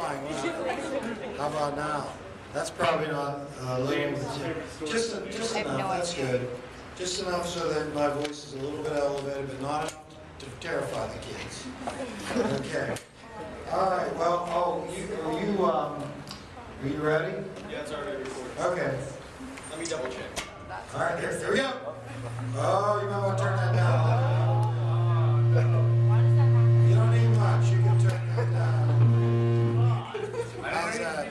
terrifying, wasn't it? How about now? That's probably not a little, just enough, that's good. Just enough so that my voice is a little bit elevated, but not enough to terrify the kids. Okay. All right, well, are you ready? Yeah, it's already recorded. Okay. Let me double check. All right, here we go. Oh, you might want to turn that down. You don't need much. You can turn that down. How's that?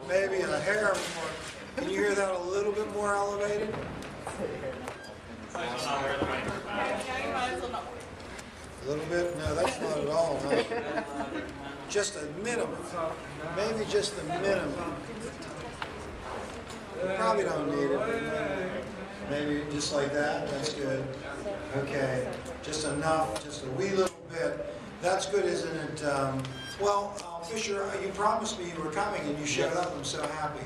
Maybe a hair more. Can you hear that a little bit more elevated? A little bit? No, that's not at all. No. Just a minimum. Maybe just the minimum. You probably don't need it. Maybe just like that. That's good. Okay. Just enough. Just a wee little bit. That's good, isn't it? Well, Fisher, you promised me you were coming and you showed up. I'm so happy.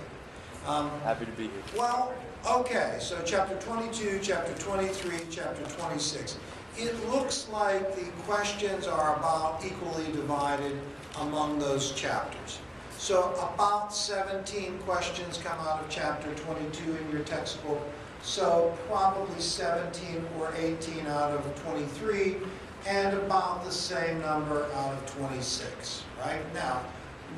Happy to be here. Well, okay. So chapter 22, chapter 23, chapter 26. It looks like the questions are about equally divided among those chapters. So about 17 questions come out of chapter 22 in your textbook. So probably 17 or 18 out of 23, and about the same number out of 26, right? Now,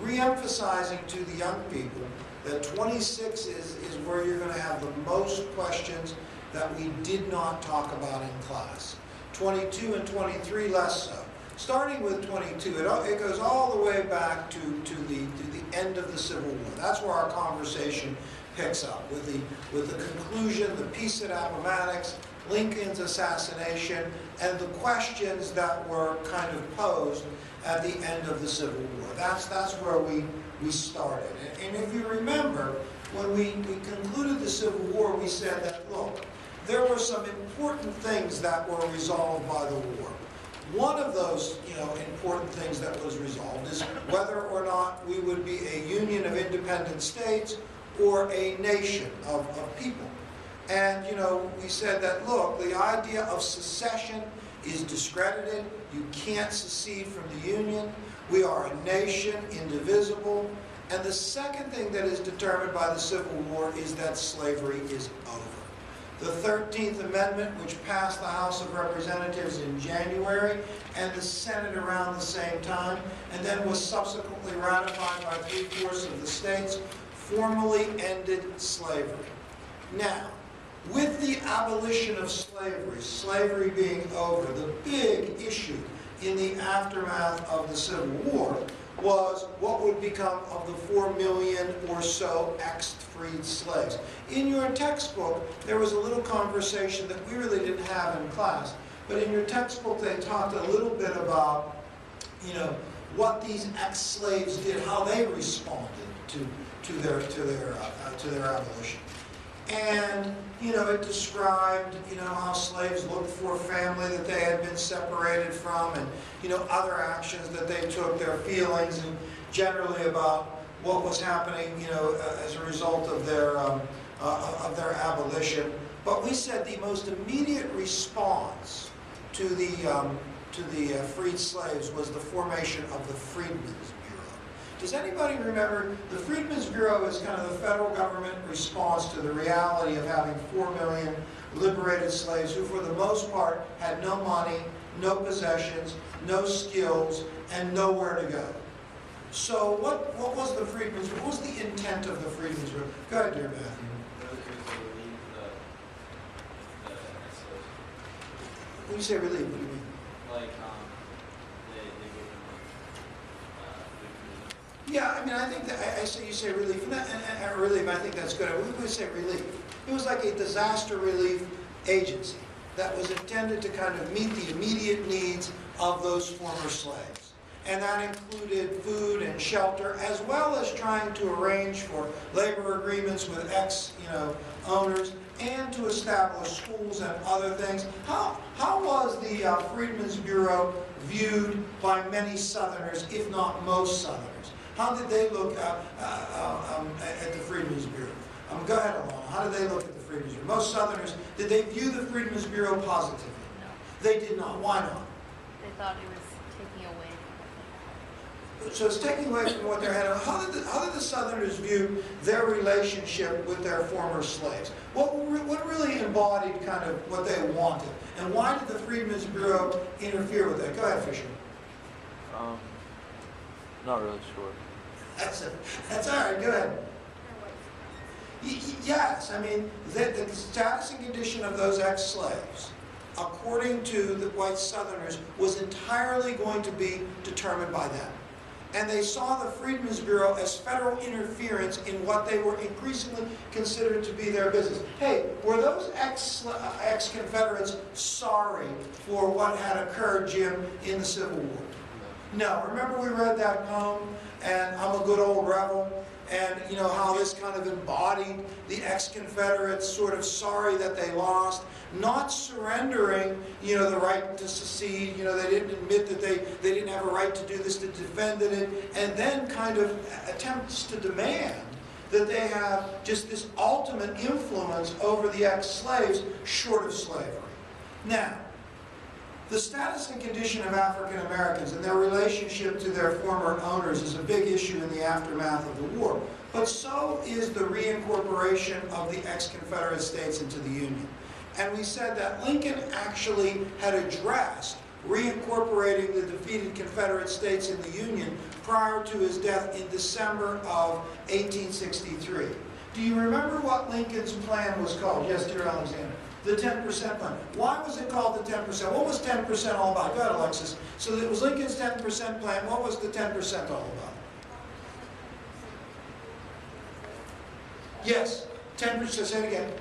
re-emphasizing to the young people that 26 is where you're going to have the most questions that we did not talk about in class. 22 and 23 less so. Starting with 22, it goes all the way back to the end of the Civil War. That's where our conversation picks up, with the conclusion, the peace at Appomattox, Lincoln's assassination, and the questions that were kind of posed at the end of the Civil War. That's where we started. And if you remember, when we concluded the Civil War, we said that, look, there were some important things that were resolved by the war. One of those, important things that was resolved is whether or not we would be a union of independent states or a nation of people. And, we said that, look, the idea of secession is discredited. You can't secede from the Union. We are a nation, indivisible. And the second thing that is determined by the Civil War is that slavery is over. The 13th Amendment, which passed the House of Representatives in January and the Senate around the same time, and then was subsequently ratified by 3/4 of the states, formally ended slavery. Now, with the abolition of slavery being over, the big issue in the aftermath of the Civil War was what would become of the 4 million or so ex-freed slaves. In your textbook, there was a little conversation that we really didn't have in class, but in your textbook they talked a little bit about, what these ex-slaves did, how they responded to their abolition. And, it described, how slaves looked for family that they had been separated from, and, other actions that they took, their feelings, and generally about what was happening, as a result of their abolition. But we said the most immediate response to the freed slaves was the formation of the Freedmen's Bureau. Does anybody remember? The Freedmen's Bureau is kind of the federal government response to the reality of having 4 million liberated slaves who, for the most part, had no money, no possessions, no skills, and nowhere to go. So what was the Freedmen's Bureau? What was the intent of the Freedmen's Bureau? Go ahead, dear Matthew. When you say relief, what do you mean? Like, Yeah, I think that you say relief, and relief. I think that's good. We would say relief. It was like a disaster relief agency that was intended to kind of meet the immediate needs of those former slaves, and that included food and shelter, as well as trying to arrange for labor agreements with owners, and to establish schools and other things. How was the Freedmen's Bureau viewed by many Southerners, if not most Southerners? How did they look at the Freedmen's Bureau? Go ahead, Alana. How did they look at the Freedmen's Bureau? Most Southerners, did they view the Freedmen's Bureau positively? No. They did not. Why not? They thought it was taking away from what they So it's taking away from what they're having. How did the Southerners view their relationship with their former slaves? What really embodied kind of what they wanted? And why did the Freedmen's Bureau interfere with that? Go ahead, Fisher. Not really sure. That's all right, go ahead. Yes, I mean, the status and condition of those ex-slaves, according to the white Southerners, was entirely going to be determined by them. And they saw the Freedmen's Bureau as federal interference in what they were increasingly considered to be their business. Hey, were those ex-Confederates sorry for what had occurred, Jim, in the Civil War? No. Remember we read that poem, and I'm a good old rebel, and you know how this kind of embodied the ex-Confederates sort of sorry that they lost, not surrendering, you know, the right to secede. You know, they didn't admit that they didn't have a right to do this, to defend it, and then kind of attempts to demand that they have just this ultimate influence over the ex-slaves short of slavery. Now, the status and condition of African Americans and their relationship to their former owners is a big issue in the aftermath of the war. But so is the reincorporation of the ex-Confederate states into the Union. And we said that Lincoln actually had addressed reincorporating the defeated Confederate states in the Union prior to his death in December of 1863. Do you remember what Lincoln's plan was called? Yes, dear Alexander. The 10% plan. Why was it called the 10%? What was 10% all about? Go ahead, Alexis. So it was Lincoln's 10% plan. What was the 10% all about? Yes, 10%. Say it again.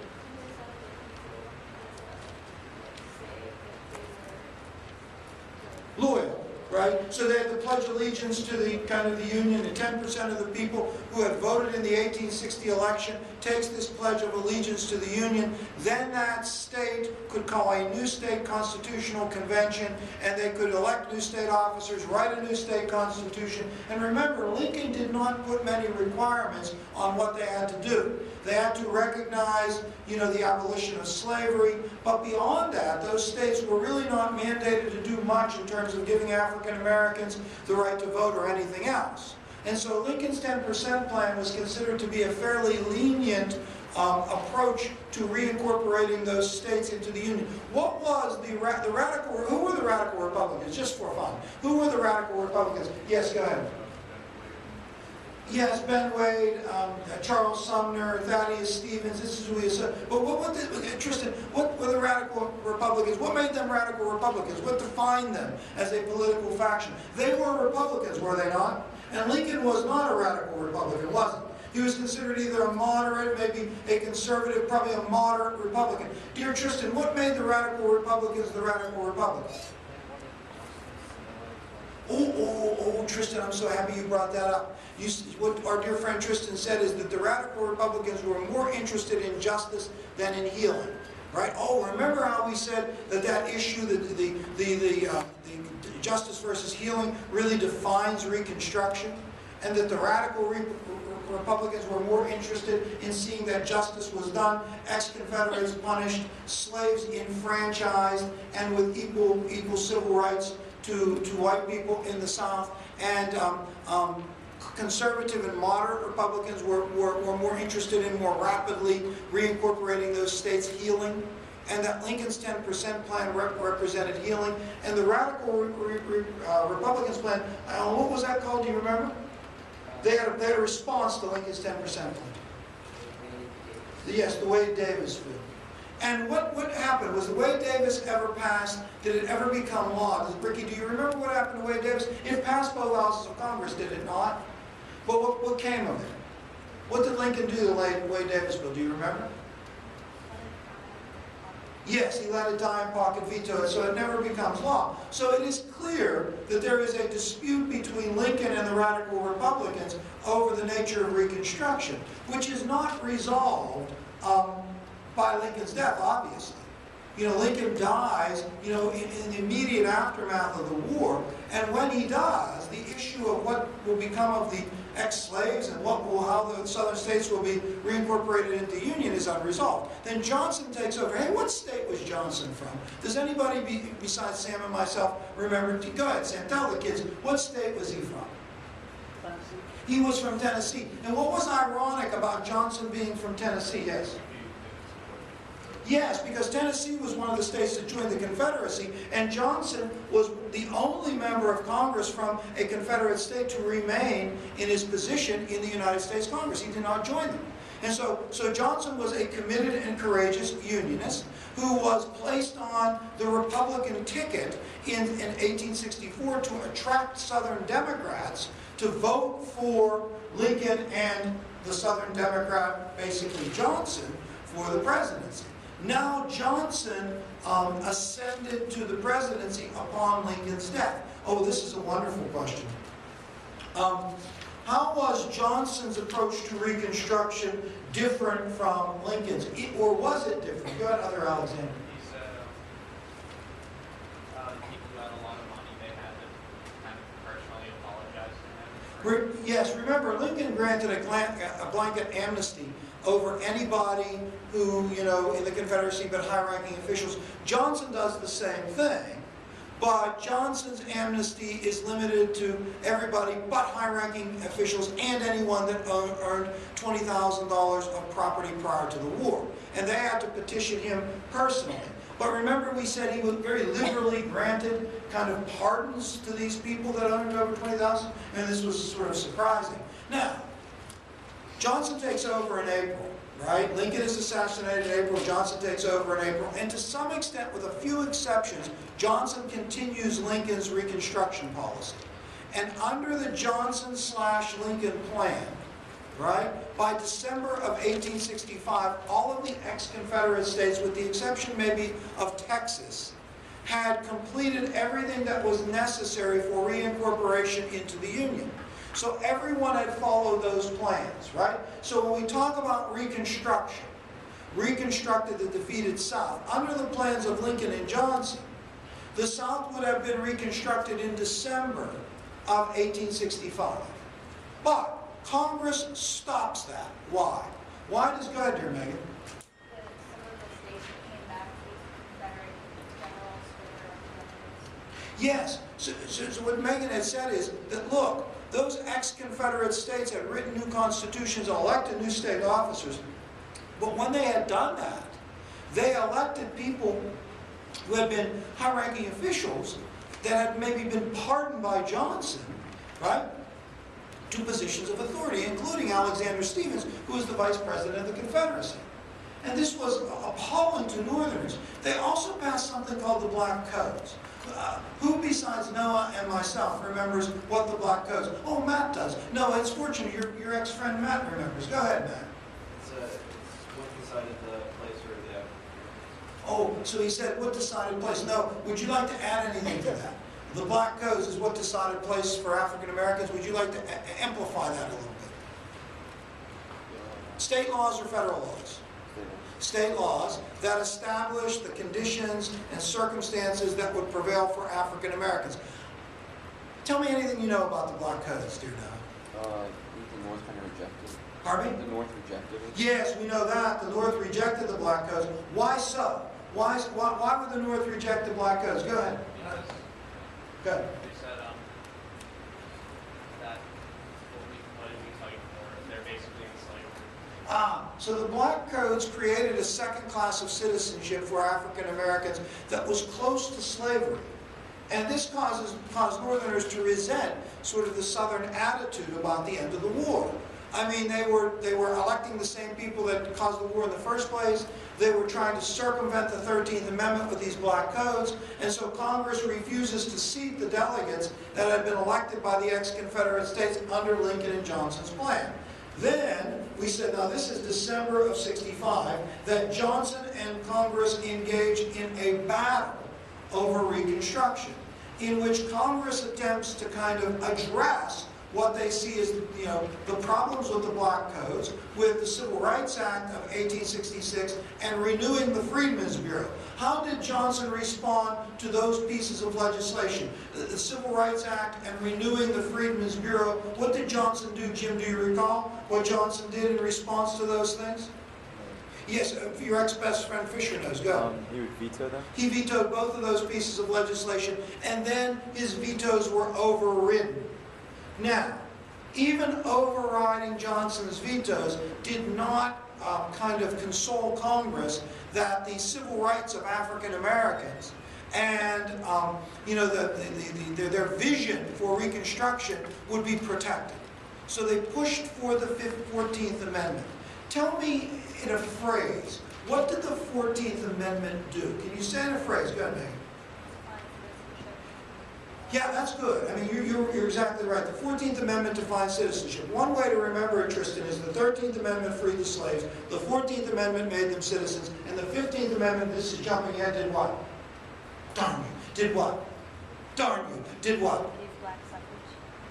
Loyal, right? So they had to pledge allegiance to the kind of the Union, and 10% of the people who had voted in the 1860 election takes this pledge of allegiance to the Union. Then that state could call a new state constitutional convention, and they could elect new state officers, write a new state constitution. And remember, Lincoln did not put many requirements on what they had to do. They had to recognize, you know, the abolition of slavery, but beyond that, those states were really not mandated to do much in terms of giving African Americans the right to vote or anything else. And so Lincoln's 10% plan was considered to be a fairly lenient approach to reincorporating those states into the Union. What was the radical, who were the radical Republicans, just for fun? Who were the radical Republicans? Yes, go ahead. Yes, Ben Wade, Charles Sumner, Thaddeus Stevens, this is who we assume. But Tristan, what were the radical Republicans? What made them radical Republicans? What defined them as a political faction? They were Republicans, were they not? And Lincoln was not a radical Republican, was he? He was considered either a moderate, maybe a conservative, probably a moderate Republican. Dear Tristan, what made the radical Republicans the radical Republicans? Oh, Tristan, I'm so happy you brought that up. What our dear friend Tristan said is that the radical Republicans were more interested in justice than in healing, right? Oh, remember how we said that issue, the justice versus healing, really defines Reconstruction, and that the radical Republicans were more interested in seeing that justice was done, ex-Confederates punished, slaves enfranchised, and with equal civil rights to white people in the South, and conservative and moderate Republicans were more interested in more rapidly reincorporating those states, healing, and that Lincoln's 10% plan represented healing, and the radical Republicans plan, what was that called, do you remember? They had a response to Lincoln's 10% plan. Yes, the Wade Davis bill. And what happened? Was the Wade Davis ever passed? Did it ever become law? Ricky, do you remember what happened to Wade Davis? It passed both houses of Congress, did it not? But what came of it? What did Lincoln do to the Wade Davis bill? Do you remember? Yes, he let it die and pocket veto it, so it never becomes law. So it is clear that there is a dispute between Lincoln and the radical Republicans over the nature of Reconstruction, which is not resolved by Lincoln's death, obviously. You know, Lincoln dies, you know, in the immediate aftermath of the war, and when he does, the issue of what will become of the ex-slaves and how the southern states will be reincorporated into the Union is unresolved. Then Johnson takes over. Hey, what state was Johnson from? Does anybody besides Sam and myself remember? Go ahead, Sam, tell the kids, what state was he from? Tennessee? He was from Tennessee. And what was ironic about Johnson being from Tennessee? Yes. Yes, because Tennessee was one of the states that joined the Confederacy, and Johnson was the only member of Congress from a Confederate state to remain in his position in the United States Congress. He did not join them. And so Johnson was a committed and courageous Unionist who was placed on the Republican ticket in 1864 to attract Southern Democrats to vote for Lincoln and the Southern Democrat, basically Johnson, for the presidency. Now Johnson ascended to the presidency upon Lincoln's death. Oh, this is a wonderful question. How was Johnson's approach to Reconstruction different from Lincoln's? Or was it different? Go ahead, Other Alexander. He said people who had a lot of money, they had to kind of personally apologize to him. Yes, remember, Lincoln granted a blanket amnesty over anybody who, in the Confederacy, but high-ranking officials. Johnson does the same thing, but Johnson's amnesty is limited to everybody but high-ranking officials and anyone that earned $20,000 of property prior to the war. And they had to petition him personally. But remember, we said he was very liberally granted kind of pardons to these people that earned over $20,000, and this was sort of surprising. Now, Johnson takes over in April, right? Lincoln is assassinated in April, Johnson takes over in April, and to some extent, with a few exceptions, Johnson continues Lincoln's Reconstruction policy. And under the Johnson/Lincoln plan, right, by December of 1865, all of the ex-Confederate states, with the exception maybe of Texas, had completed everything that was necessary for reincorporation into the Union. So everyone had followed those plans, right? So when we talk about Reconstruction, reconstructed the defeated South, under the plans of Lincoln and Johnson, the South would have been reconstructed in December of 1865. But Congress stops that. Why? Why does, go ahead, dear Megan. Some of the states that came back to the Confederate generals for their representatives. Yes. So what Megan had said is that, look, those ex-Confederate states had written new constitutions and elected new state officers. But when they had done that, they elected people who had been high-ranking officials that had maybe been pardoned by Johnson, right, to positions of authority, including Alexander Stephens, who was the vice president of the Confederacy. And this was appalling to Northerners. They also passed something called the Black Codes. Who besides Noah and myself remembers what the Black Codes? Oh, Matt does. No, it's fortunate your ex-friend Matt remembers. Go ahead, Matt. It's what decided the place or the Oh, so he said, what decided place? No, would you like to add anything to that? The Black Codes is what decided place for African Americans. Would you like to amplify that a little bit? State laws or federal laws? State laws that establish the conditions and circumstances that would prevail for African Americans. Tell me anything you know about the Black Codes, dear Noah. The North kind of rejected it. Pardon me? The North rejected it. Yes, we know that. The North rejected the Black Codes. Why so? Why would the North reject the Black Codes? Go ahead. Because Go ahead. they said that what did we fight for? They're basically enslaved. So the Black Codes created a second class of citizenship for African Americans that was close to slavery. And this caused Northerners to resent sort of the Southern attitude about the end of the war. I mean, they were electing the same people that caused the war in the first place. They were trying to circumvent the 13th Amendment with these Black Codes. And so Congress refuses to seat the delegates that had been elected by the ex-Confederate states under Lincoln and Johnson's plan. Then we said, now this is December of '65, that Johnson and Congress engaged in a battle over Reconstruction, in which Congress attempts to kind of address what they see as, the problems with the Black Codes, with the Civil Rights Act of 1866, and renewing the Freedmen's Bureau. How did Johnson respond to those pieces of legislation? The Civil Rights Act and renewing the Freedmen's Bureau, what did Johnson do, Jim? Do you recall what Johnson did in response to those things? Yes, your ex-best friend Fisher knows. Go. He would veto them? He vetoed both of those pieces of legislation, and then his vetoes were overridden. Now, even overriding Johnson's vetoes, did not kind of console Congress that the civil rights of African Americans and you know, their vision for Reconstruction would be protected. So they pushed for the 14th Amendment. Tell me in a phrase, what did the 14th Amendment do? Can you say in a phrase? Go ahead, Megan. Yeah, that's good. I mean, you're exactly right. The 14th Amendment defines citizenship. One way to remember it, Tristan, is the 13th Amendment freed the slaves, the 14th Amendment made them citizens, and the 15th Amendment, this is jumping ahead, did what? Darn you. Did what? Darn you. Did what? Gave black suffrage.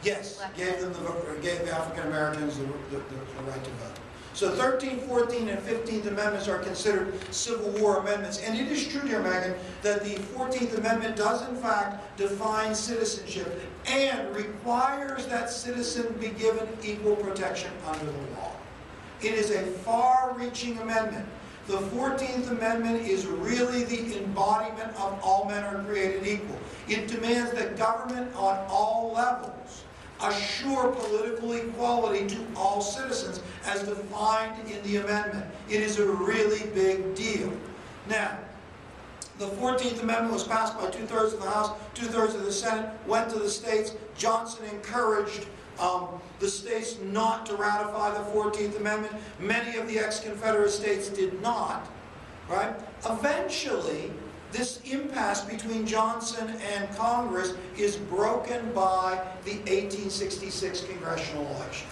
Yes, Black gave them gave African Americans the right to vote. So 13th, 14th, and 15th Amendments are considered Civil War amendments. And it is true, dear Megan, that the 14th Amendment does in fact define citizenship and requires that citizens be given equal protection under the law. It is a far-reaching amendment. The 14th Amendment is really the embodiment of all men are created equal. It demands that government on all levels assure political equality to all citizens as defined in the amendment. It is a really big deal. Now, the 14th Amendment was passed by 2/3 of the House, 2/3 of the Senate, went to the states. Johnson encouraged the states not to ratify the 14th Amendment. Many of the ex-Confederate states did not, right? Eventually, this impasse between Johnson and Congress is broken by the 1866 congressional elections.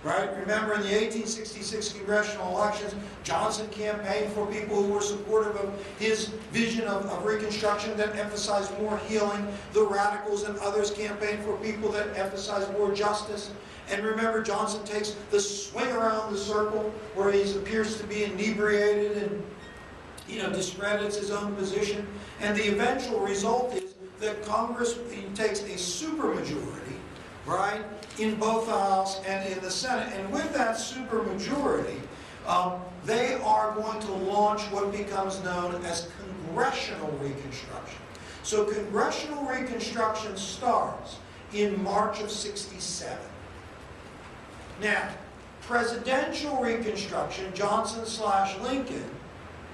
Right? Remember, in the 1866 congressional elections, Johnson campaigned for people who were supportive of his vision of Reconstruction that emphasized more healing. The radicals and others campaigned for people that emphasized more justice. And remember, Johnson takes the swing around the circle where he appears to be inebriated and, you know, discredits his own position. And the eventual result is that Congress takes a supermajority, right, in both the House and in the Senate. And with that supermajority, they are going to launch what becomes known as Congressional Reconstruction. So Congressional Reconstruction starts in March of '67. Now, Presidential Reconstruction, Johnson/Lincoln,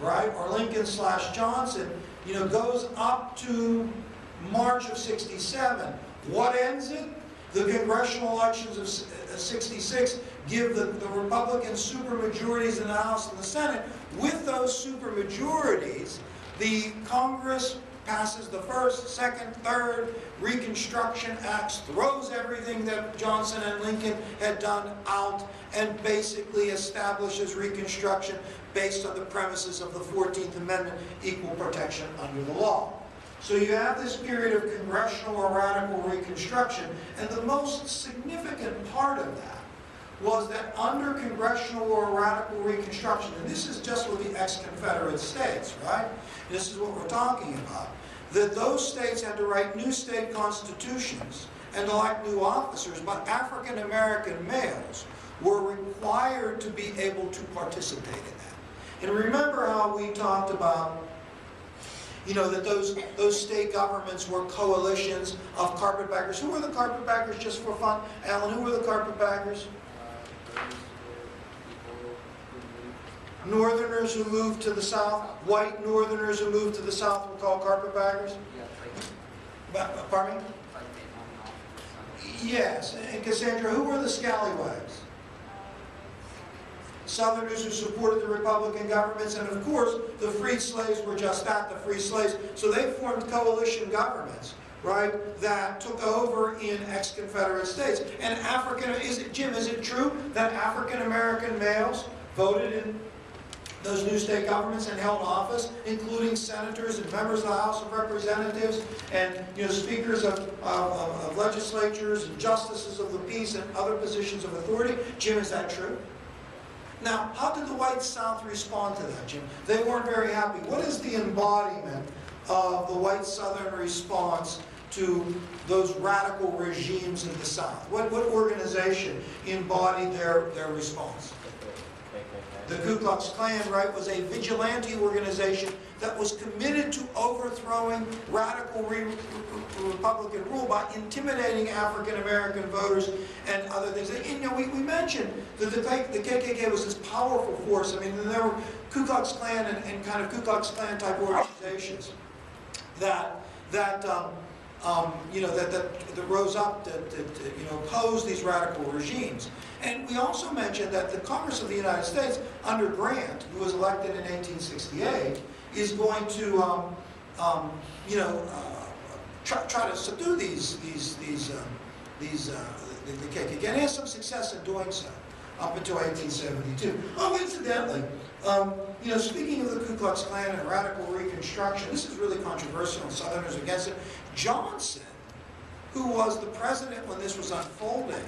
right, or Lincoln/Johnson, you know, goes up to March of '67. What ends it? The congressional elections of '66 give the Republicans supermajorities in the House and the Senate. With those supermajorities, the Congress passes the first, second, third Reconstruction Acts, throws everything that Johnson and Lincoln had done out, and basically establishes Reconstruction based on the premises of the 14th Amendment, equal protection under the law. So you have this period of congressional or radical Reconstruction, and the most significant part of that was that under congressional or radical Reconstruction, and this is just with the ex-Confederate states, right? This is what we're talking about, that those states had to write new state constitutions and elect new officers, but African American males were required to be able to participate in that. And remember how we talked about, you know, that those state governments were coalitions of carpetbaggers. Who were the carpetbaggers, just for fun? Alan, who were the carpetbaggers? Northerners who moved to the South. White Northerners who moved to the South were called carpetbaggers? Pardon me? Yes. And Cassandra, who were the scallywags? Southerners who supported the Republican governments, and of course, the freed slaves were just that, the free slaves. So they formed coalition governments, right, that took over in ex-Confederate states. And Jim, is it true that African American males voted in those new state governments and held office, including senators and members of the House of Representatives, and, you know, speakers of legislatures and justices of the peace and other positions of authority? Jim, is that true? Now, how did the white South respond to that, Jim? They weren't very happy. What is the embodiment of the white Southern response to those radical regimes in the South? What organization embodied their response? KKK. The Ku Klux Klan, right, was a vigilante organization that was committed to overthrowing radical Republican rule by intimidating African American voters and other things. And, you know, we mentioned that the KKK was this powerful force. I mean, there were Ku Klux Klan and kind of Ku Klux Klan type organizations that rose up to oppose these radical regimes. And we also mentioned that the Congress of the United States, under Grant, who was elected in 1868, is going to, try to subdue the KKK, and has some success in doing so up until 1872. Oh, incidentally, speaking of the Ku Klux Klan and radical Reconstruction, this is really controversial, and Southerners against it. Johnson, who was the president when this was unfolding,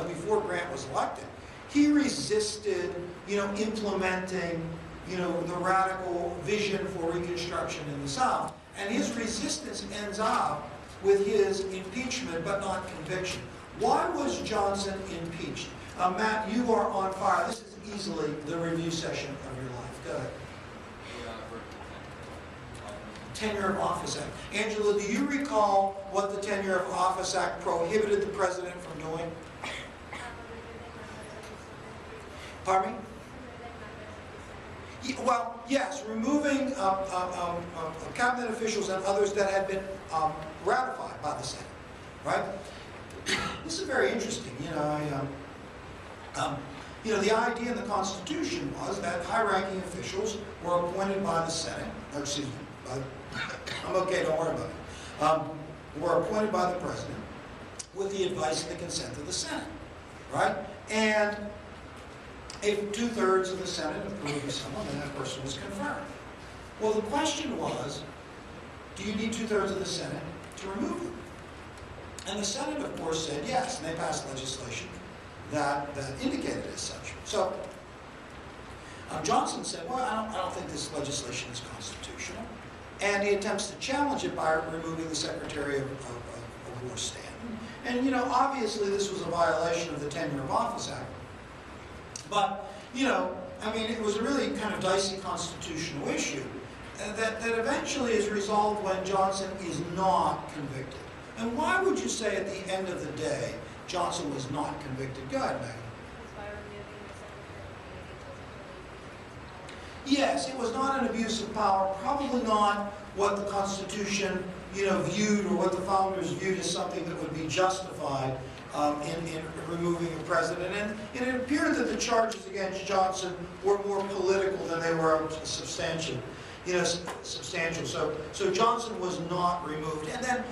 before Grant was elected, he resisted, implementing, the radical vision for Reconstruction in the South. And his resistance ends up with his impeachment, but not conviction. Why was Johnson impeached? Matt, you are on fire. This is easily the review session of your life. Go ahead. Tenure of Office Act. Angela, do you recall what the Tenure of Office Act prohibited the president from doing? Pardon me? Well, yes, removing cabinet officials and others that had been ratified by the Senate, right? This is very interesting. The idea in the Constitution was that high-ranking officials were appointed by the Senate, or excuse me, I'm okay, don't worry about it, were appointed by the President with the advice and the consent of the Senate, right? And if 2/3 of the Senate approved someone, then that person was confirmed. Well, the question was, do you need 2/3 of the Senate to remove them? And the Senate, of course, said yes, and they passed legislation that indicated as such. So Johnson said, well, I don't think this legislation is constitutional. And he attempts to challenge it by removing the Secretary of War Stanton. And, obviously this was a violation of the Tenure of Office Act. But, it was a really kind of dicey constitutional issue that eventually is resolved when Johnson is not convicted. And why would you say at the end of the day Johnson was not convicted? Go ahead, Maggie. Yes, it was not an abuse of power, probably not what the Constitution, viewed or what the founders viewed as something that would be justified in removing a president. And it appeared that the charges against Johnson were more political than they were substantial. So Johnson was not removed. And then,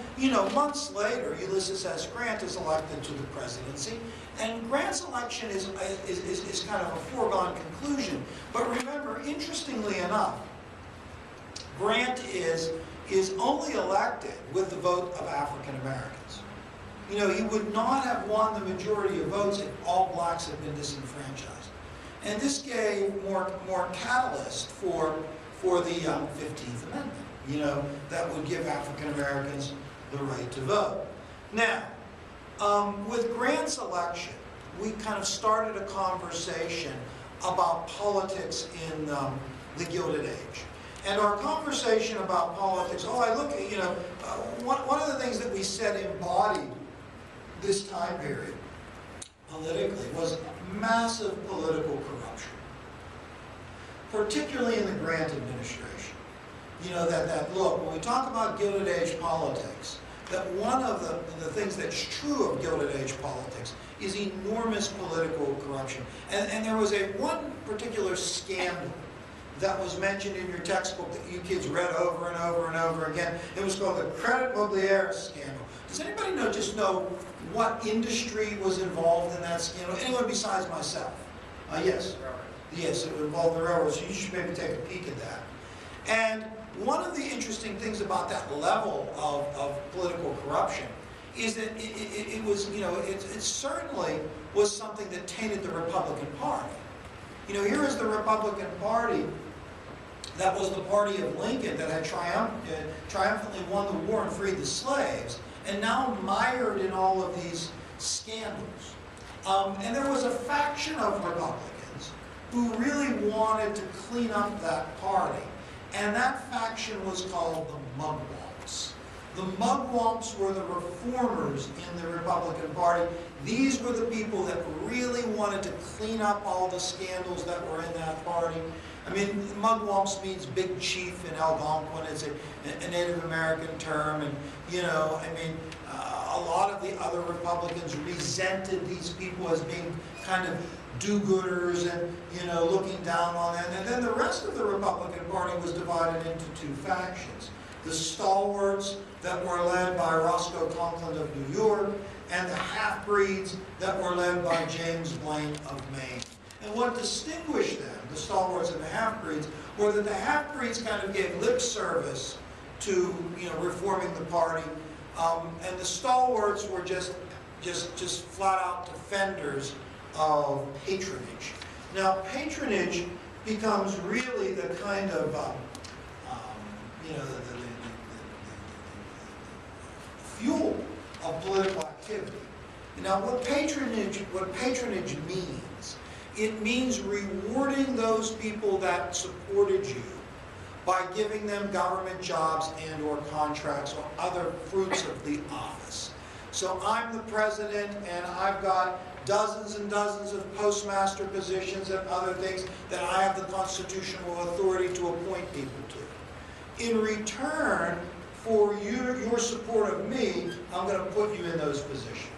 months later, Ulysses S. Grant is elected to the presidency. And Grant's election is kind of a foregone conclusion. But remember, interestingly enough, Grant is only elected with the vote of African Americans. He would not have won the majority of votes if all blacks had been disenfranchised. And this gave more catalyst for the 15th Amendment, that would give African Americans the right to vote. Now, with Grant's election, we kind of started a conversation about politics in the Gilded Age. And our conversation about politics, one of the things that we said embodied this time period politically was massive political corruption, particularly in the Grant administration. Look, when we talk about Gilded Age politics, that one of the things that's true of Gilded Age politics is enormous political corruption. And there was one particular scandal that was mentioned in your textbook that you kids read over and over and over again. It was called the Credit Mobilier scandal. Does anybody know what industry was involved in that scandal? Anyone besides myself? Yes. Yes, it involved the railroad, so you should maybe take a peek at that. And one of the interesting things about that level of political corruption is that it certainly was something that tainted the Republican Party. Here is the Republican Party that was the party of Lincoln that had triumphantly won the war and freed the slaves, and now mired in all of these scandals. And there was a faction of Republicans who really wanted to clean up that party. And that faction was called the Mugwumps. The Mugwumps were the reformers in the Republican Party. These were the people that really wanted to clean up all the scandals that were in that party. I mean, Mugwumps means big chief in Algonquin. It's a Native American term. And, you know, I mean, a lot of the other Republicans resented these people as being kind of do-gooders and, you know, looking down on them. And then the rest of the Republican Party was divided into two factions. The stalwarts that were led by Roscoe Conkling of New York, and the half-breeds that were led by James Blaine of Maine. And what distinguished them, the stalwarts and the half-breeds, were that the half-breeds kind of gave lip service to, you know, reforming the party, and the stalwarts were just flat-out defenders of patronage. Now, patronage becomes really the kind of, you know, the fuel of political activity. Now, what patronage means, it means rewarding those people that supported you by giving them government jobs and or contracts or other fruits of the office. So I'm the president and I've got dozens and dozens of postmaster positions and other things that I have the constitutional authority to appoint people to. In return for your support of me, I'm going to put you in those positions.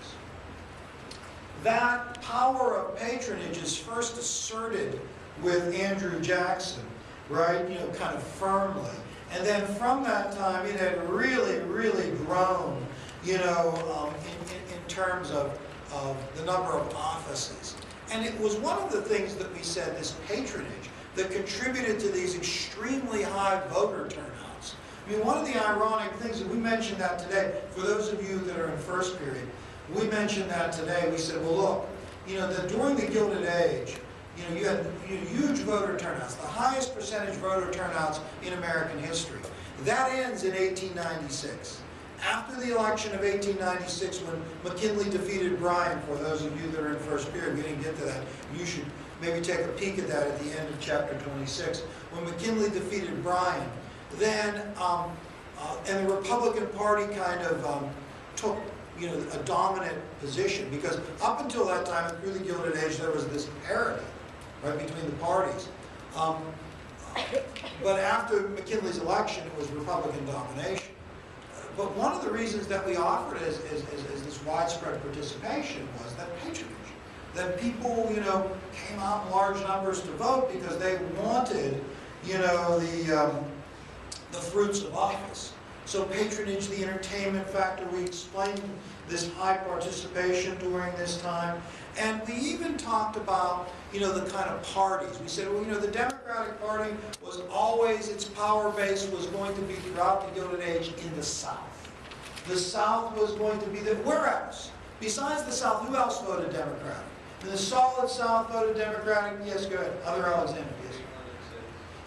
That power of patronage is first asserted with Andrew Jackson, right? You know, kind of firmly. And then from that time, it had really, really grown, you know, in terms of the number of offices. And it was one of the things that we said, this patronage, that contributed to these extremely high voter turnouts. I mean, one of the ironic things, and we mentioned that today, for those of you that are in first period, we mentioned that today. We said, well, look, you know, that during the Gilded Age, you know, you had huge voter turnouts, the highest percentage voter turnouts in American history. That ends in 1896. After the election of 1896, when McKinley defeated Bryan, for those of you that are in first period, we didn't get to that, you should maybe take a peek at that at the end of chapter 26. When McKinley defeated Bryan, then, and the Republican Party kind of took, you know, a dominant position, because up until that time, through the Gilded Age, there was this parity, right, between the parties. But after McKinley's election, it was Republican domination. But one of the reasons that we offered as this widespread participation was that patronage. That people, you know, came out in large numbers to vote because they wanted, you know, the fruits of office. So patronage, the entertainment factor, we explained this high participation during this time. And we even talked about, you know, the kind of parties. We said, well, you know, the Democratic Party was always, its power base was going to be throughout the Gilded Age in the South. The South was going to be the, where else? Besides the South, who else voted Democratic? And the solid South voted Democratic? Yes, go ahead. Other Alexander, yes.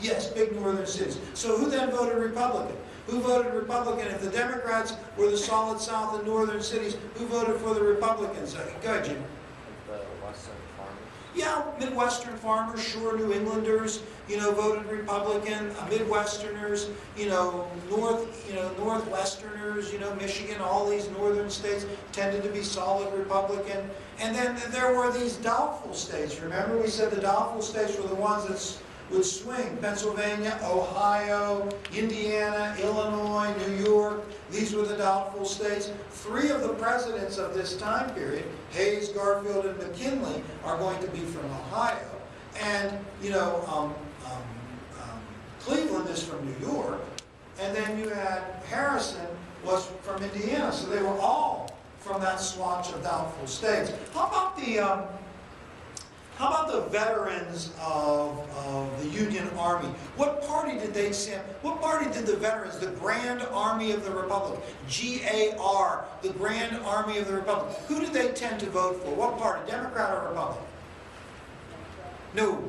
Yes, big northern cities. So who then voted Republican? Who voted Republican? If the Democrats were the solid South and northern cities, who voted for the Republicans? Go ahead, Jim. The Western farmers. Yeah, Midwestern farmers, sure, New Englanders, you know, voted Republican. Midwesterners, you know, Northwesterners, you know, Michigan, all these northern states tended to be solid Republican. And then there were these doubtful states. Remember, we said the doubtful states were the ones that would swing. Pennsylvania, Ohio, Indiana, Illinois, New York. These were the doubtful states. Three of the presidents of this time period, Hayes, Garfield, and McKinley, are going to be from Ohio. And, you know, Cleveland is from New York. And then you had Harrison was from Indiana. So they were all from that swatch of doubtful states. How about the veterans of the Union Army? What party did they stand? What party did the veterans, the Grand Army of the Republic, GAR, the Grand Army of the Republic, who did they tend to vote for? What party, Democrat or Republican? No.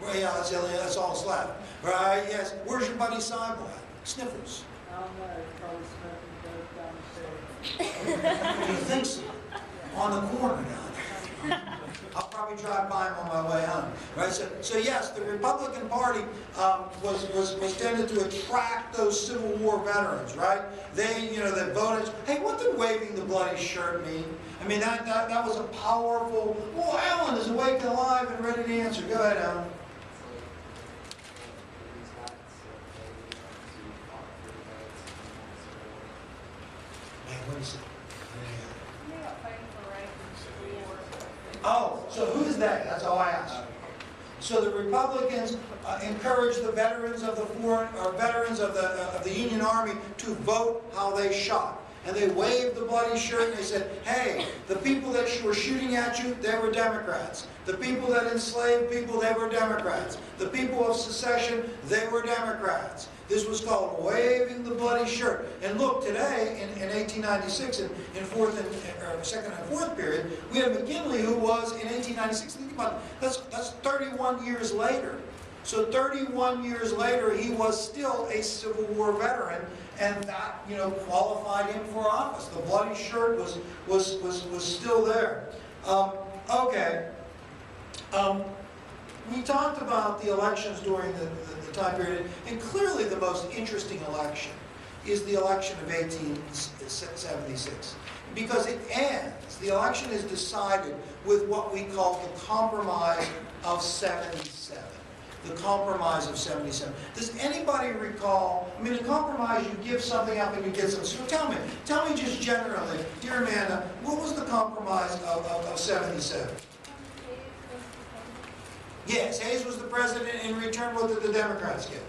Well, yeah, that's all that's left. Right, yes. Where's your buddy Simon at? Sniffles. You think so? On the corner down there. I'll probably drive by them on my way home, right? So yes, the Republican Party was tended to attract those Civil War veterans, right? They, they voted. Hey, what did waving the bloody shirt mean? I mean, that was a powerful. Well, Alan is awake and alive and ready to answer. Go ahead, Alan. Man, what is it? They got fighting for rights. Oh, so who's they? That's all I asked. So the Republicans encouraged the veterans of the Union Army to vote how they shot. And they waved the bloody shirt and they said, hey, the people that were shooting at you, they were Democrats. The people that enslaved people, they were Democrats. The people of secession, they were Democrats. This was called waving the bloody shirt. And look, today, in 1896, in second and fourth period, we have McKinley, who was, in 1896, think about it, that's 31 years later. So 31 years later, he was still a Civil War veteran, and that, qualified him for office. The bloody shirt was still there. Okay. We talked about the elections during the time period, and clearly the most interesting election is the election of 1876. Because it ends, the election is decided with what we call the Compromise of 77. The Compromise of 77. Does anybody recall, I mean, in compromise you give something up and you get something. So tell me just generally, dear Amanda, what was the Compromise of 77? Yes, Hayes was the president. In return, what did the Democrats get?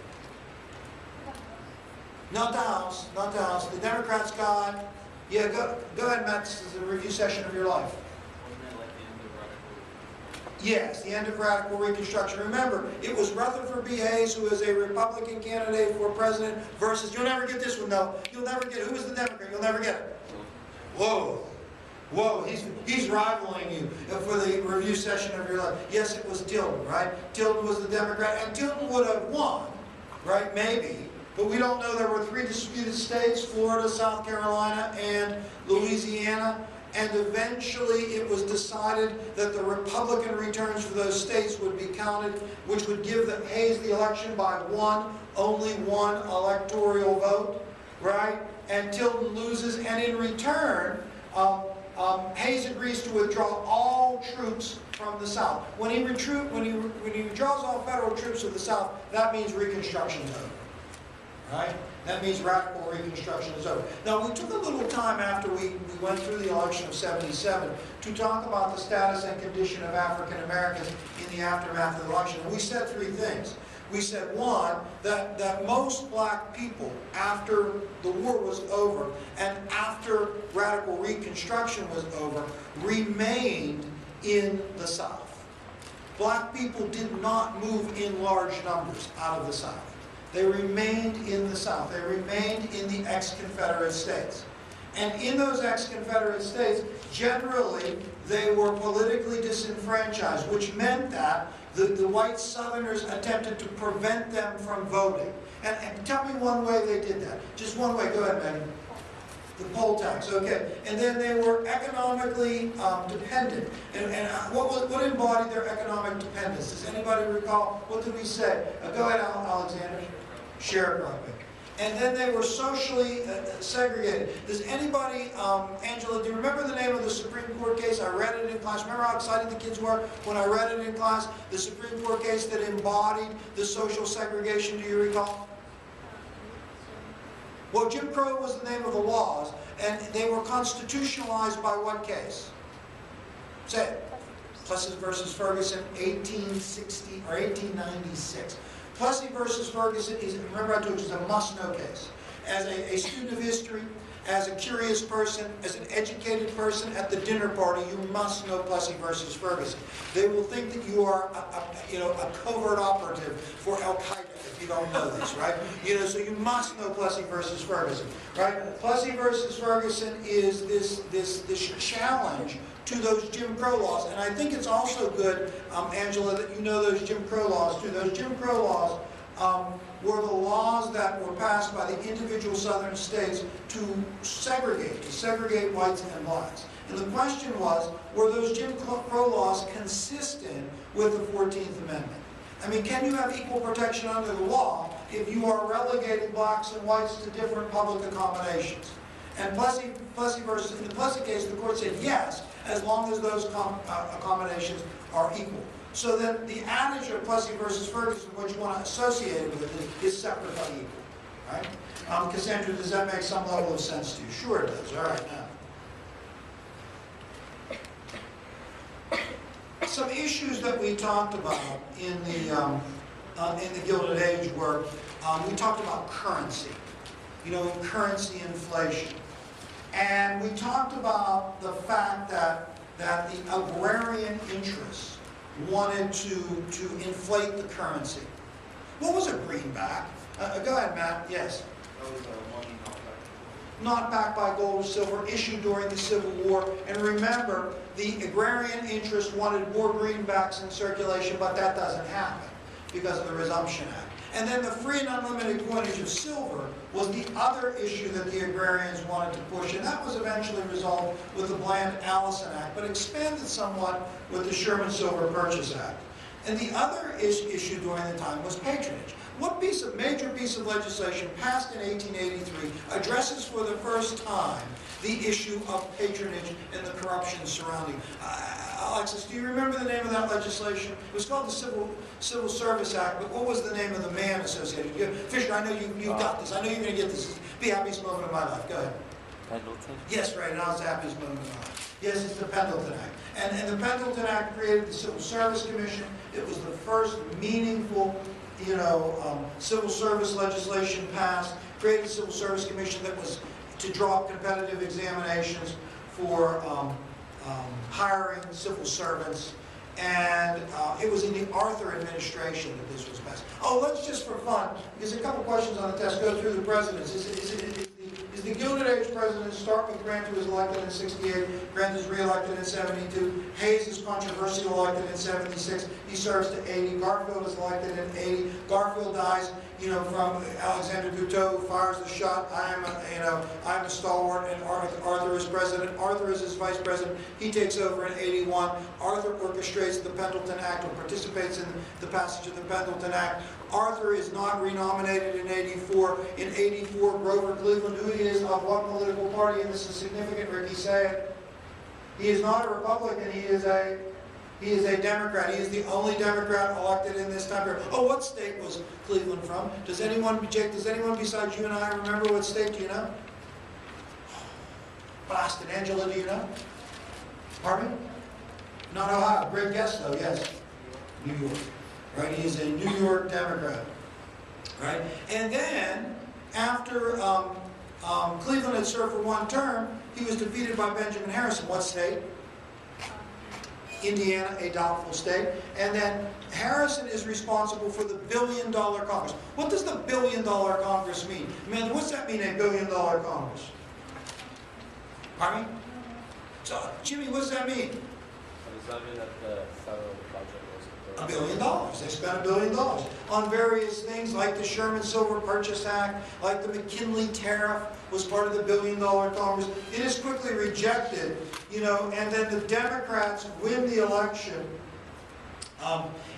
Not the House, not the House. The Democrats got, yeah, go ahead, Matt, this is a review session of your life. Yes, the end of radical Reconstruction. Remember, it was Rutherford B. Hayes, who is a Republican candidate for president, versus, you'll never get this one, though. You'll never get it. Who was the Democrat? You'll never get it. Whoa. Whoa, he's rivaling you for the review session of your life. Yes, it was Tilden, right? Tilden was the Democrat, and Tilden would have won, right? Maybe. But we don't know. There were 3 disputed states, Florida, South Carolina, and Louisiana. And eventually it was decided that the Republican returns for those states would be counted, which would give Hayes the election by only one electoral vote, right? And Tilden loses, and in return, Hayes agrees to withdraw all troops from the South. When he withdraws all federal troops from the South, that means Reconstruction is over, right? That means radical Reconstruction is over. Now, we took a little time after we went through the election of 77 to talk about the status and condition of African Americans in the aftermath of the election. And we said 3 things. We said, one, that most black people, after the war was over and after radical Reconstruction was over, remained in the South. Black people did not move in large numbers out of the South. They remained in the South. They remained in the ex-Confederate states. And in those ex-Confederate states, generally, they were politically disenfranchised, which meant that the white Southerners attempted to prevent them from voting. And tell me one way they did that. Just one way. Go ahead, Megan. The poll tax, okay. And then they were economically dependent. And what embodied their economic dependence? Does anybody recall? What did we say? Go ahead, Alexander. Sharecropping. And then they were socially segregated. Does anybody, Angela, do you remember the name of the Supreme Court case? I read it in class. Remember how excited the kids were when I read it in class? The Supreme Court case that embodied the social segregation, do you recall? Well, Jim Crow was the name of the laws, and they were constitutionalized by what case? Say it. Plessy versus Ferguson, 1860 or 1896. Plessy versus Ferguson is, remember I told you, it's a must-know case. As a student of history, as a curious person, as an educated person at the dinner party, you must know Plessy versus Ferguson. They will think that you are a covert operative for Al-Qaeda if you don't know this, right? So you must know Plessy versus Ferguson, right? Plessy versus Ferguson is this challenge to those Jim Crow laws. And I think it's also good, Angela, that you know those Jim Crow laws too. Those Jim Crow laws were the laws that were passed by the individual southern states to segregate whites and blacks. And the question was, were those Jim Crow laws consistent with the 14th Amendment? I mean, can you have equal protection under the law if you are relegating blacks and whites to different public accommodations? And in the Plessy case, the court said yes, as long as those accommodations are equal. So then the adage of Plessy versus Ferguson, what you want to associate it with, is separate but equal. Right? Cassandra, does that make some level of sense to you? Sure it does. All right, now. Some issues that we talked about in the Gilded Age were, we talked about currency, currency inflation. And we talked about the fact that the agrarian interests wanted to inflate the currency. What was a greenback? Go ahead, Matt. Yes. That was money Not backed by gold or silver, issued during the Civil War. And remember, the agrarian interest wanted more greenbacks in circulation, but that doesn't happen because of the Resumption Act. And then the free and unlimited coinage of silver was the other issue that the agrarians wanted to push, and that was eventually resolved with the Bland-Allison Act, but expanded somewhat with the Sherman Silver Purchase Act. And the other issue during the time was patronage. What major piece of legislation passed in 1883 addresses for the first time the issue of patronage and the corruption surrounding? Alexis, do you remember the name of that legislation? It was called the Civil Service Act, but what was the name of the man associated? Fisher, I know you've got this. I know you're going to get this. Be the happiest moment of my life. Go ahead. Pendleton? Yes, right, and I was the happiest moment of my life. Yes, it's the Pendleton Act. And the Pendleton Act created the Civil Service Commission. It was the first meaningful, civil service legislation passed. Created the Civil Service Commission that was to draw up competitive examinations for hiring civil servants. And it was in the Arthur administration that this was passed. Oh, let's just for fun, because a couple questions on the test, go through the presidents. Is the Gilded Age president start with Grant, who was elected in 68, Grant is re-elected in 72, Hayes is controversially elected in 76, he serves to 80, Garfield is elected in 80, Garfield dies, from Alexander Goutot, who fires the shot. I'm a stalwart, and Arthur is president. Arthur is his vice president. He takes over in 81. Arthur orchestrates the Pendleton Act, or participates in the passage of the Pendleton Act. Arthur is not renominated in 84. In 84, Grover Cleveland, who is of what political party, and this is significant, Ricky, say it. He is not a Republican, he is a Democrat. He is the only Democrat elected in this time period. Oh, what state was Cleveland from? Jake, does anyone besides you and I remember what state? Do you know? Boston. Angela, do you know? Pardon me? Not Ohio. Great guess, though, yes. New York. Right? He is a New York Democrat. Right? And then, after Cleveland had served for one term, he was defeated by Benjamin Harrison. What state? Indiana, a doubtful state. And then Harrison is responsible for the $1 billion Congress. What does the $1 billion Congress mean? Man, what's that mean, a $1 billion Congress? Pardon me? So, Jimmy, what does that mean? Does that mean that the federal budget was $1 billion. They spent $1 billion on various things like the Sherman Silver Purchase Act, like the McKinley tariff was part of the $1 billion Congress. It is quickly rejected, and then the Democrats win the election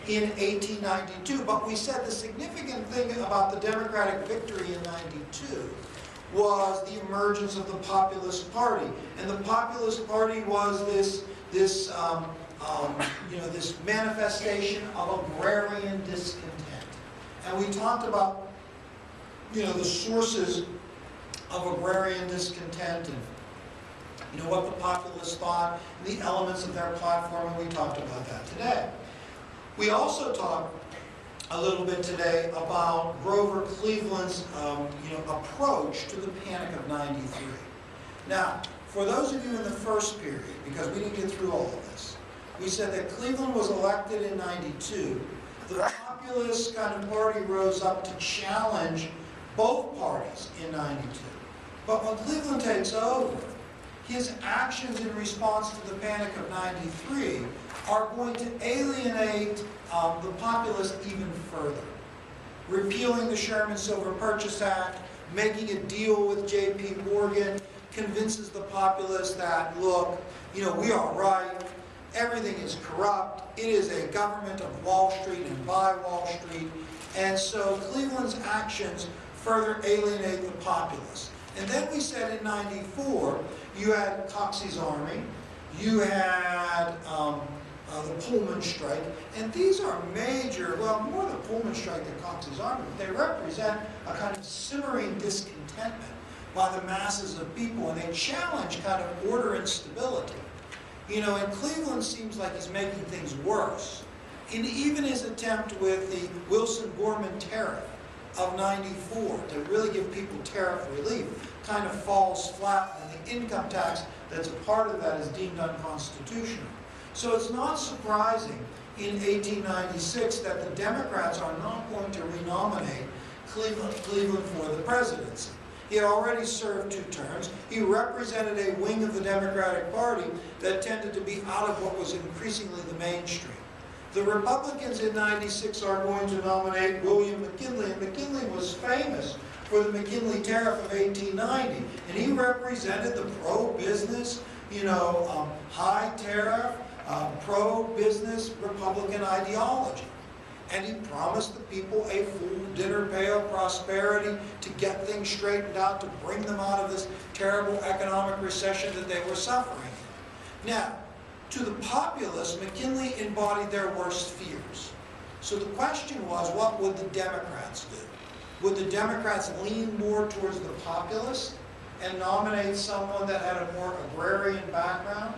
in 1892. But we said the significant thing about the Democratic victory in 92 was the emergence of the Populist Party. And the Populist Party was this manifestation of agrarian discontent. And we talked about, the sources of agrarian discontent and, what the populists thought, the elements of their platform, and we talked about that today. We also talked a little bit today about Grover Cleveland's, approach to the Panic of '93. Now, for those of you in the first period, because we didn't get through all of this, we said that Cleveland was elected in '92. The populist kind of party rose up to challenge both parties in '92. But when Cleveland takes over, his actions in response to the Panic of '93 are going to alienate the populists even further. repealing the Sherman Silver Purchase Act, making a deal with J.P. Morgan, convinces the populace that, look, you know, we are right, everything is corrupt, it is a government of Wall Street and by Wall Street, and so Cleveland's actions further alienate the populace. And then we said in '94, you had Coxey's Army, you had the Pullman strike, and these are major, well, more the Pullman strike than Coxey's Army, but they represent a kind of simmering discontentment by the masses of people, and they challenge kind of order and stability. You know, and Cleveland seems like he's making things worse. In even his attempt with the Wilson-Gorman tariff of '94 to really give people tariff relief kind of falls flat when the income tax that's a part of that is deemed unconstitutional. So it's not surprising in 1896 that the Democrats are not going to renominate Cleveland for the presidency. He had already served 2 terms. He represented a wing of the Democratic Party that tended to be out of what was increasingly the mainstream. The Republicans in '96 are going to nominate William McKinley, and McKinley was famous for the McKinley Tariff of 1890, and he represented the pro-business, you know, high tariff, pro-business Republican ideology. And he promised the people a full dinner pail prosperity to get things straightened out, to bring them out of this terrible economic recession that they were suffering. Now, to the populace, McKinley embodied their worst fears. So the question was, what would the Democrats do? Would the Democrats lean more towards the populace and nominate someone that had a more agrarian background?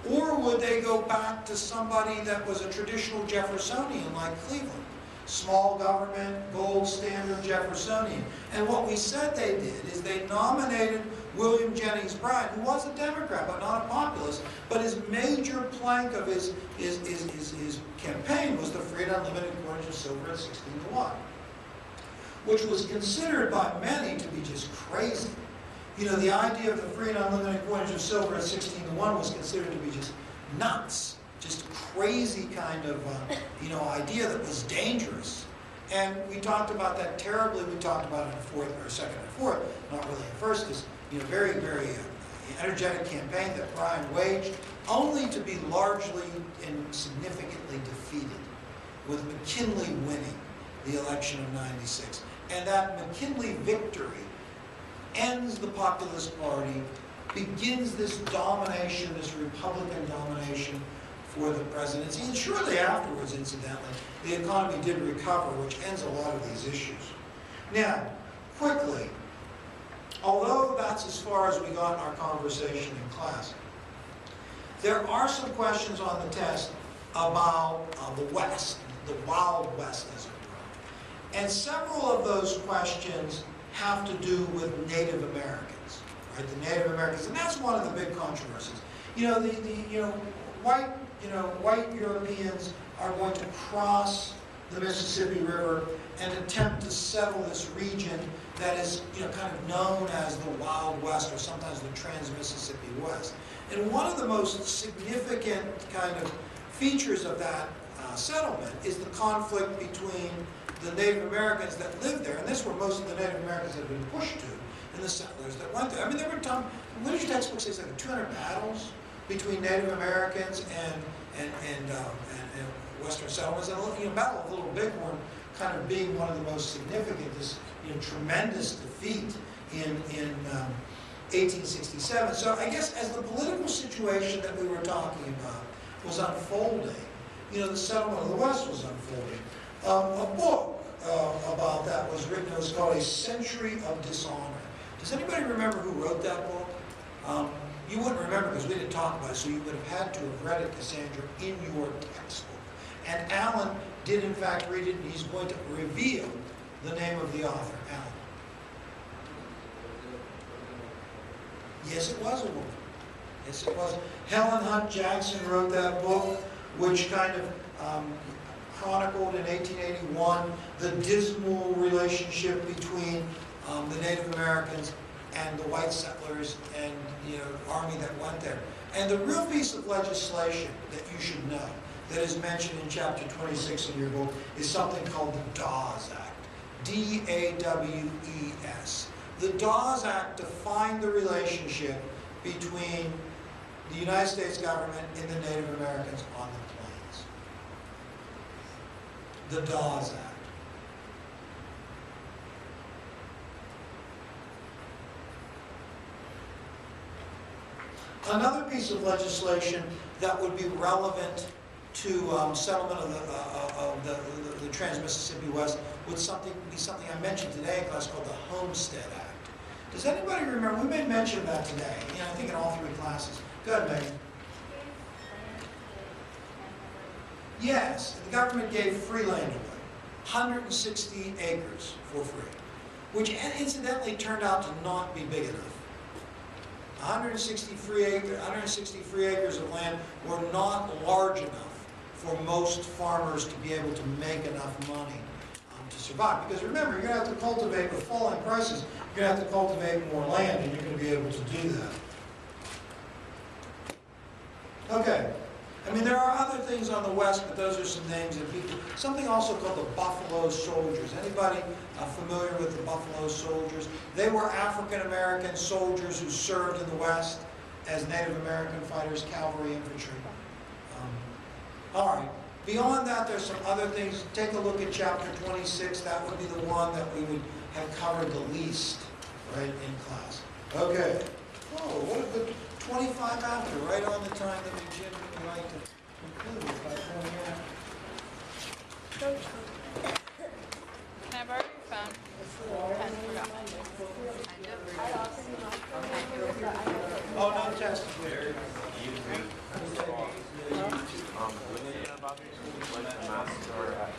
Or would they go back to somebody that was a traditional Jeffersonian like Cleveland? Small government, gold standard Jeffersonian. And what we said they did is they nominated William Jennings Bryan, who was a Democrat but not a populist, but his major plank of his campaign was the free and unlimited coinage of silver at 16-to-1, which was considered by many to be just crazy. You know, the idea of the free and unlimited coinage of silver at 16-to-1 was considered to be just nuts, just crazy kind of, you know, idea that was dangerous. And we talked about that terribly. We talked about it in the fourth, or second and fourth, not really at first, is, you know, very, very energetic campaign that Bryan waged, only to be largely and significantly defeated, with McKinley winning the election of '96. And that McKinley victory ends the Populist Party, begins this domination, this Republican domination for the presidency. And shortly afterwards, incidentally, the economy did recover, which ends a lot of these issues. Now, quickly, although that's as far as we got in our conversation in class, there are some questions on the test about the West, the Wild West, as it were. And several of those questions have to do with Native Americans, right? The Native Americans, and that's one of the big controversies. You know, white Europeans are going to cross the Mississippi River and attempt to settle this region that is, you know, kind of known as the Wild West, or sometimes the Trans-Mississippi West. And one of the most significant kind of features of that settlement is the conflict between the Native Americans that lived there, and this is where most of the Native Americans had been pushed to, and the settlers that went there. I mean, there were times, literature textbooks say like 200 battles between Native Americans and Western settlements, and, you know, Battle of Little Bighorn kind of being one of the most significant, this, you know, tremendous defeat in 1867. So I guess as the political situation that we were talking about was unfolding, you know, the settlement of the West was unfolding. A book about that was written. It was called A Century of Dishonor. Does anybody remember who wrote that book? You wouldn't remember because we didn't talk about it, so you would have had to have read it, Cassandra, in your textbook. And Alan did in fact read it, and he's going to reveal the name of the author. Alan. Yes, it was a woman. Yes, it was. Helen Hunt Jackson wrote that book, which kind of chronicled in 1881 the dismal relationship between the Native Americans and the white settlers and, you know, army that went there. And the real piece of legislation that you should know that is mentioned in chapter 26 in your book is something called the Dawes Act. D-A-W-E-S. The Dawes Act defined the relationship between the United States government and the Native Americans on the plains. The Dawes Act. Another piece of legislation that would be relevant to settlement of the Trans-Mississippi West would be something I mentioned today in class called the Homestead Act. Does anybody remember? We made mention of that today, I think in all 3 classes. Go ahead, Megan. Yes, the government gave free land away, 160 acres for free, which incidentally turned out to not be big enough. 160 free acres of land were not large enough for most farmers to be able to make enough money to survive. Because remember, you're going to have to cultivate, with falling prices, you're going to have to cultivate more land, and you're going to be able to do that. Okay. I mean, there are other things on the West, but those are some names of people. Something also called the Buffalo Soldiers. Anybody familiar with the Buffalo Soldiers? They were African-American soldiers who served in the West as Native American fighters, cavalry, infantry. All right. Beyond that, there's some other things. Take a look at chapter 26. That would be the one that we would have covered the least, right, in class. Okay. Oh, what a good 25 after, right on the time that we generally like to conclude by 20 after. Can I borrow your phone? I forgot. Oh, not test. When are you about to like the master at